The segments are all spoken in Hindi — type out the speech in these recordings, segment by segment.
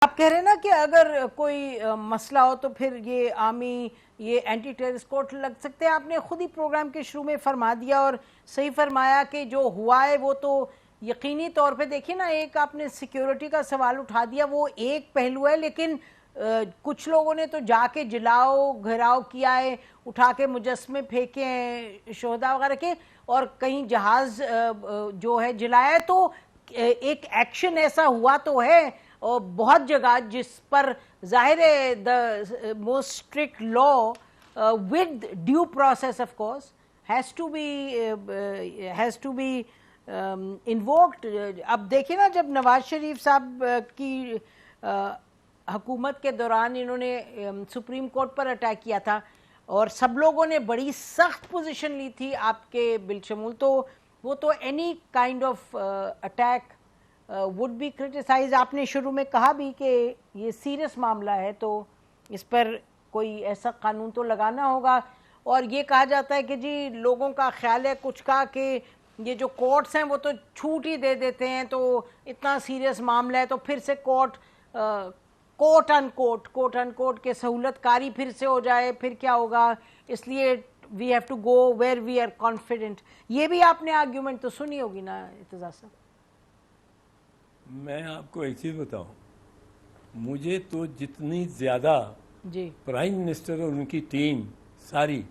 आप कह रहे हैं ना कि अगर कोई मसला हो तो फिर ये आर्मी, ये एंटी टेररिस्ट कोर्ट लग सकते हैं। आपने खुद ही प्रोग्राम के शुरू में फरमा दिया और सही फरमाया कि जो हुआ है वो तो यकीनी तौर पे, देखिए ना, एक आपने सिक्योरिटी का सवाल उठा दिया, वो एक पहलू है, लेकिन कुछ लोगों ने तो जाके जलाओ घेराव किया है, उठा के मुजस्मे फेंके हैं शोहदा वगैरह के, और कहीं जहाज जो है जलाया। तो एक एक्शन ऐसा हुआ तो है और बहुत जगह जिस पर जाहिर है the most strict law with due process of course has to be invoked. अब देखिए ना, जब नवाज शरीफ साहब की हुकूमत के दौरान इन्होंने सुप्रीम कोर्ट पर अटैक किया था और सब लोगों ने बड़ी सख्त पोजीशन ली थी आपके बिलशमूल, तो वो तो any kind of attack would be criticise. आपने शुरू में कहा भी कि ये सीरियस मामला है तो इस पर कोई ऐसा कानून तो लगाना होगा। और ये कहा जाता है कि जी लोगों का ख्याल है कुछ का कि ये जो कोर्ट्स हैं वो तो छूट ही दे देते हैं, तो इतना सीरियस मामला है तो फिर से कोर्ट अनकोर्ट के सहूलतकारी फिर से हो जाए, फिर क्या होगा, इसलिए we have to go where we are confident. ये भी आपने आर्ग्यूमेंट तो सुनी होगी ना इर्तज़ा साहब? मैं आपको एक चीज़ बताऊं, मुझे तो जितनी ज़्यादा जी प्राइम मिनिस्टर और उनकी टीम सारी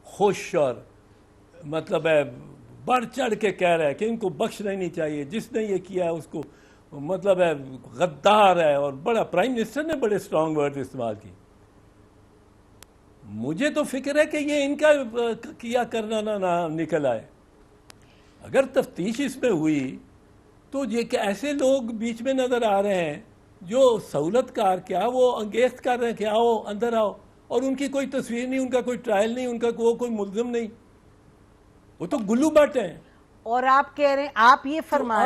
खुश और मतलब है बढ़ चढ़ के कह रहा है कि इनको बख्शना ही नहीं चाहिए, जिसने ये किया है उसको मतलब है गद्दार है, और बड़ा प्राइम मिनिस्टर ने बड़े स्ट्रांग वर्ड इस्तेमाल की। मुझे तो फिक्र है कि ये इनका किया करना ना निकल आए। अगर तफ्तीश इसमें हुई तो ये ऐसे लोग बीच में नजर आ रहे हैं जो सहूलतकार, क्या वो अंगेज कर रहे हैं कि आओ अंदर आओ, और उनकी कोई तस्वीर नहीं, उनका कोई ट्रायल नहीं, उनका कोई मुल्जिम नहीं, वो तो गुल्लू बट हैं। और आप कह रहे हैं, आप ये फरमा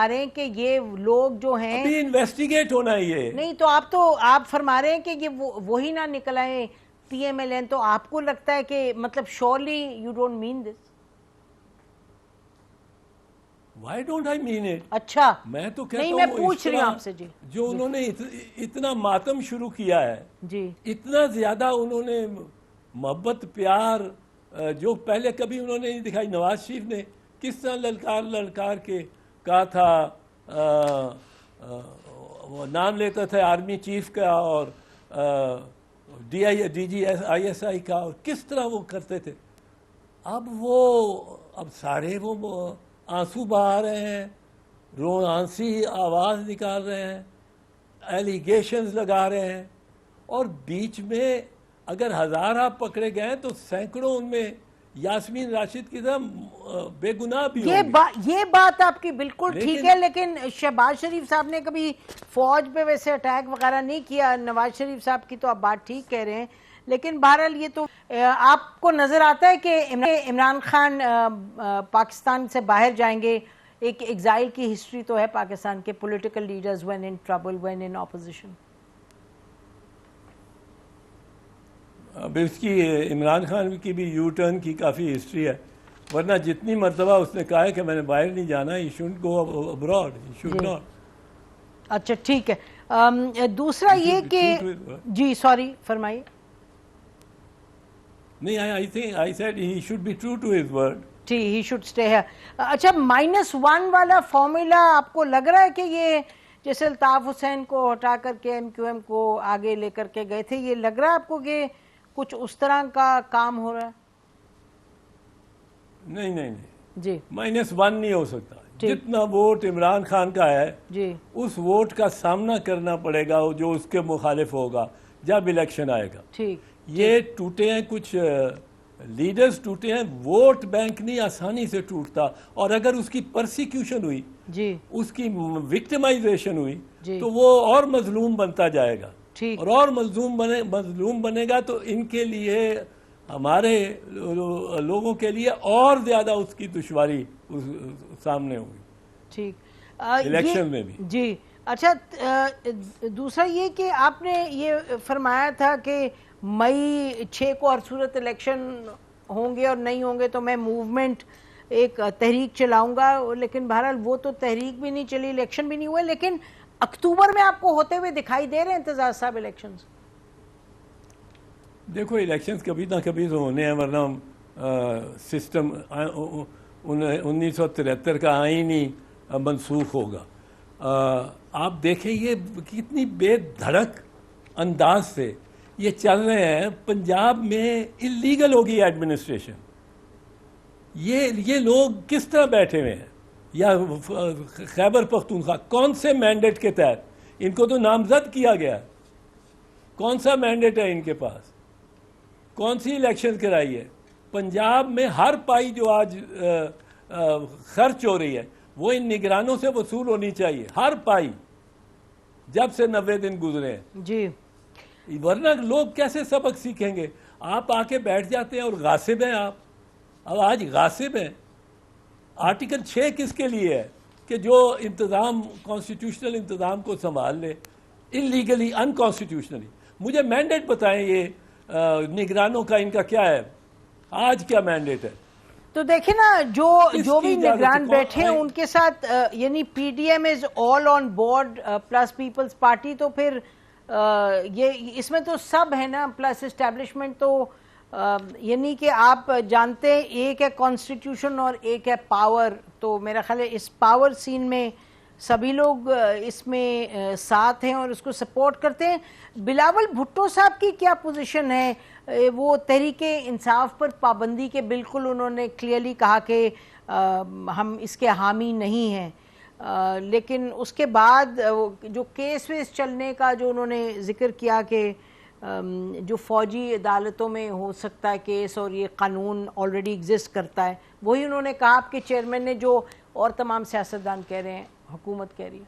रहे हैं कि ये लोग जो हैं अभी इन्वेस्टिगेट होना है ये नहीं, तो आप फरमा रहे हैं कि ये वही ना निकल आए PMLN। तो आपको लगता है कि मतलब surely you don't mean this? Why don't I mean it? अच्छा, मैं तो कहता नहीं, हूँ मैं पूछ रही हूँ आपसे जी, जो उन्होंने इतना मातम शुरू किया है जी, इतना ज्यादा उन्होंने मोहब्बत प्यार जो पहले कभी उन्होंने नहीं दिखाई। नवाज शरीफ ने किस तरह ललकार के कहा था, वो नाम लेता था आर्मी चीफ का और DGISI का, और किस तरह वो करते थे। अब सारे वो आंसू बहा रहे हैं, रोनांसी आवाज़ निकाल रहे हैं, एलिगेशंस लगा रहे हैं, और बीच में अगर 1000 आप पकड़े गए तो सैकड़ों उनमें यास्मीन राशिद की तरह बेगुनाह भी होंगे। ये बात आपकी बिल्कुल ठीक है, लेकिन शहबाज शरीफ साहब ने कभी फौज पे वैसे अटैक वगैरह नहीं किया। नवाज शरीफ साहब की तो आप बात ठीक कह रहे हैं, लेकिन बहरहाल ये तो आपको नजर आता है कि इमरान खान पाकिस्तान से बाहर जाएंगे। एक एग्जाइल की हिस्ट्री तो है पाकिस्तान के political leaders when in trouble, when in opposition. अब इसकी इमरान खान की भी यू टर्न की काफ़ी हिस्ट्री है, वरना जितनी मरतबा उसने कहा है कि मैंने बाहर नहीं जाना, he should go abroad, he should not. अच्छा ठीक है। दूसरा ये कि जी सॉरी फरमाइए। नहीं, I said he should be true to his word. he should stay here. अच्छा, -1 वाला फॉर्मूला आपको लग रहा है कि ये जैसे अल्ताफ हुसैन को हटा करके MQM को आगे लेकर के गए थे, ये लग रहा है आपको कि कुछ उस तरह का काम हो रहा है? नहीं जी, -1 नहीं हो सकता। जितना वोट इमरान खान का है जी, उस वोट का सामना करना पड़ेगा जो उसके मुखालिफ होगा जब इलेक्शन आएगा। ठीक, ये टूटे हैं, कुछ लीडर्स टूटे हैं, वोट बैंक नहीं आसानी से टूटता, और अगर उसकी परसिक्यूशन हुई जी, उसकी विक्टिमाइजेशन हुई जी, तो वो और मजलूम बनता जाएगा, ठीक, और मजलूम बनेगा तो इनके लिए, हमारे लोगों के लिए और ज्यादा उसकी दुश्वारी सामने होगी, ठीक, इलेक्शन में भी। जी। अच्छा, दूसरा ये कि आपने ये फरमाया था कि मई 6 को हर सूरत इलेक्शन होंगे और नहीं होंगे तो मैं मूवमेंट एक तहरीक चलाऊंगा, लेकिन बहरहाल वो तो तहरीक भी नहीं चली, इलेक्शन भी नहीं हुआ। लेकिन अक्टूबर में आपको होते हुए दिखाई दे रहे हैं इंतजार साहब इलेक्शंस? देखो, इलेक्शंस कभी ना कभी तो होने हैं, वरना सिस्टम 1973 का आईन ही मनसूख होगा। आप देखें ये कितनी बेधड़क अंदाज से ये चल रहे हैं। पंजाब में इलीगल होगी एडमिनिस्ट्रेशन। ये लोग किस तरह बैठे हुए हैं? या खैबर पख्तूनख्वा कौन से मैंडेट के तहत? इनको तो नामजद किया गया। कौन सा मैंडेट है इनके पास? कौन सी इलेक्शन कराई है? पंजाब में हर पाई जो आज खर्च हो रही है वो इन निगरानों से वसूल होनी चाहिए, हर पाई, जब से 90 दिन गुजरे हैं जी। वरना लोग कैसे सबक सीखेंगे? आप आके बैठ जाते हैं और गासिब हैं आप। अब आज गासिब हैं। आर्टिकल 6 किसके लिए है? कि जो इंतज़ाम, कॉन्स्टिट्यूशनल इंतज़ाम को संभाल ले इलीगली, अनकॉन्स्टिट्यूशनली। मुझे मैंडेट बताएं ये निगरानों का, इनका क्या है? आज क्या मैंडेट है? तो देखिए ना, जो भी निगरान बैठे हैं उनके साथ यानी PDM is all on board plus people's party, तो फिर ये इसमें तो सब है ना, प्लस एस्टेब्लिशमेंट। तो यानी कि आप जानते हैं एक है कॉन्स्टिट्यूशन और एक है पावर। तो मेरा ख्याल है इस पावर सीन में सभी लोग इसमें साथ हैं और उसको सपोर्ट करते हैं। बिलावल भुट्टो साहब की क्या पोजीशन है? वो तहरीके इंसाफ पर पाबंदी के बिल्कुल उन्होंने क्लियरली कहा कि हम इसके हामी नहीं हैं, लेकिन उसके बाद जो केस वेस चलने का जो उन्होंने जिक्र किया कि जो फौजी अदालतों में हो सकता है केस और ये कानून ऑलरेडी एग्जिस्ट करता है, वही उन्होंने कहा आपके चेयरमैन ने, जो और तमाम सियासतदान कह रहे हैं, हुकूमत कह रही है।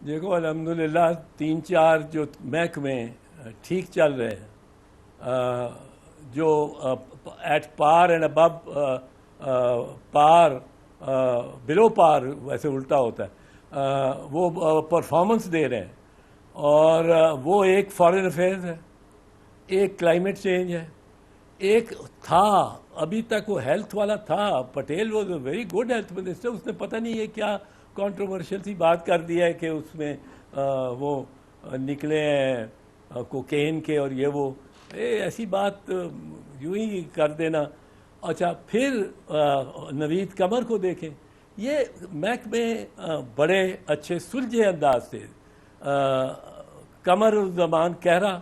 देखो, अल्हम्दुलिल्लाह 3-4 जो महकमे ठीक चल रहे हैं, जो at par and above par, below par वैसे उल्टा होता है, वो परफॉर्मेंस दे रहे हैं। और वो एक फॉरेन अफेयर्स है, एक क्लाइमेट चेंज है, एक था अभी तक वो हेल्थ वाला था। Patel was a very good health minister. उसने पता नहीं ये क्या कंट्रोवर्शियल सी बात कर दिया है कि उसमें वो निकले हैं कोकेन के और ये वो, ऐसी बात यूं ही कर देना। अच्छा, फिर नवीद कमर को देखें, ये महकमे बड़े अच्छे सुलझे अंदाज से, कमर ज़मान कह रहा,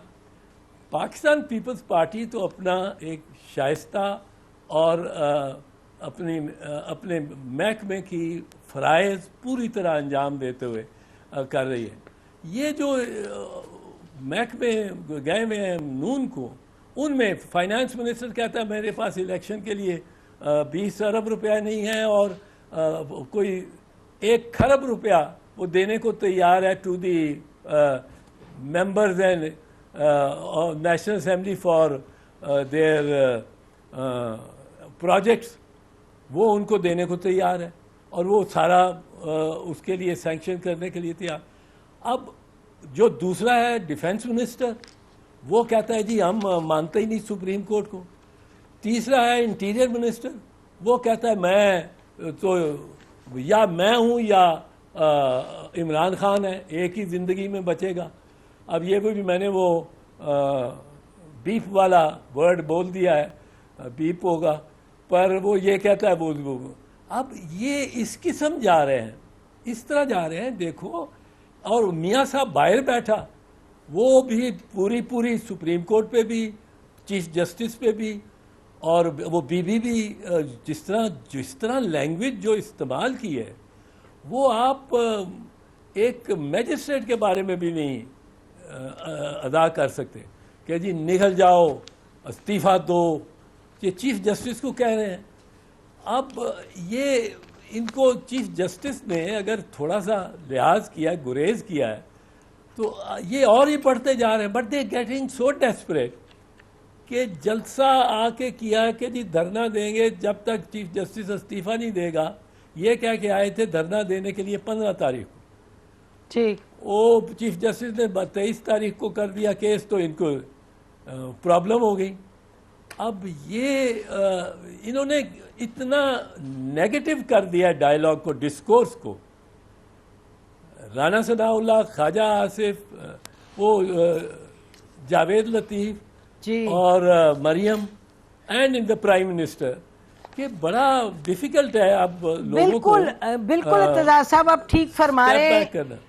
पाकिस्तान पीपल्स पार्टी तो अपना एक शाइस्ता और अपने महकमे की फ़राइज़ पूरी तरह अंजाम देते हुए कर रही है। ये जो महकमे गए हुए हैं नून को, उनमें फाइनेंस मिनिस्टर कहता है मेरे पास इलेक्शन के लिए 20 अरब रुपया नहीं है और कोई 1 खरब रुपया वो देने को तैयार है to the members and national assembly for their projects, वो उनको देने को तैयार है और वो सारा उसके लिए सैंक्शन करने के लिए तैयार। अब जो दूसरा है डिफेंस मिनिस्टर, वो कहता है जी हम मानते ही नहीं सुप्रीम कोर्ट को। तीसरा है इंटीरियर मिनिस्टर, वो कहता है मैं तो या मैं हूँ या इमरान खान है, एक ही ज़िंदगी में बचेगा। अब ये भी मैंने वो बीफ वाला वर्ड बोल दिया है, बीप होगा, पर वो ये कहता है वो। अब ये इस किस्म जा रहे हैं, इस तरह जा रहे हैं। देखो, और मियाँ साहब बाहर बैठा, वो भी पूरी सुप्रीम कोर्ट पे भी, चीफ जस्टिस पे भी, और वो बीबी भी जिस तरह लैंग्वेज जो इस्तेमाल की है, वो आप एक मैजिस्ट्रेट के बारे में भी नहीं अदा कर सकते कि जी निकल जाओ, इस्तीफ़ा दो। ये चीफ जस्टिस को कह रहे हैं। अब ये इनको चीफ जस्टिस ने अगर थोड़ा सा लिहाज किया, गुरेज किया है, तो ये और ही पढ़ते जा रहे हैं। But they getting so desperate कि जलसा आके किया कि जी धरना देंगे जब तक चीफ जस्टिस इस्तीफा नहीं देगा। ये क्या कि आए थे धरना देने के लिए 15 तारीख को, ठीक, वो चीफ जस्टिस ने 23 तारीख को कर दिया केस, तो इनको प्रॉब्लम हो गई। अब ये इन्होंने इतना नेगेटिव कर दिया डायलॉग को, डिस्कोर्स को, राना सनाउल्लाह, ख्वाजा आसिफ, वो जावेद लतीफ़ जी और Maryam and in the prime minister, कि बड़ा डिफिकल्ट है अब लोगों को बिल्कुल बिल्कुल इत्तेज़ार साहब आप ठीक फरमा step रहे back करना। हैं।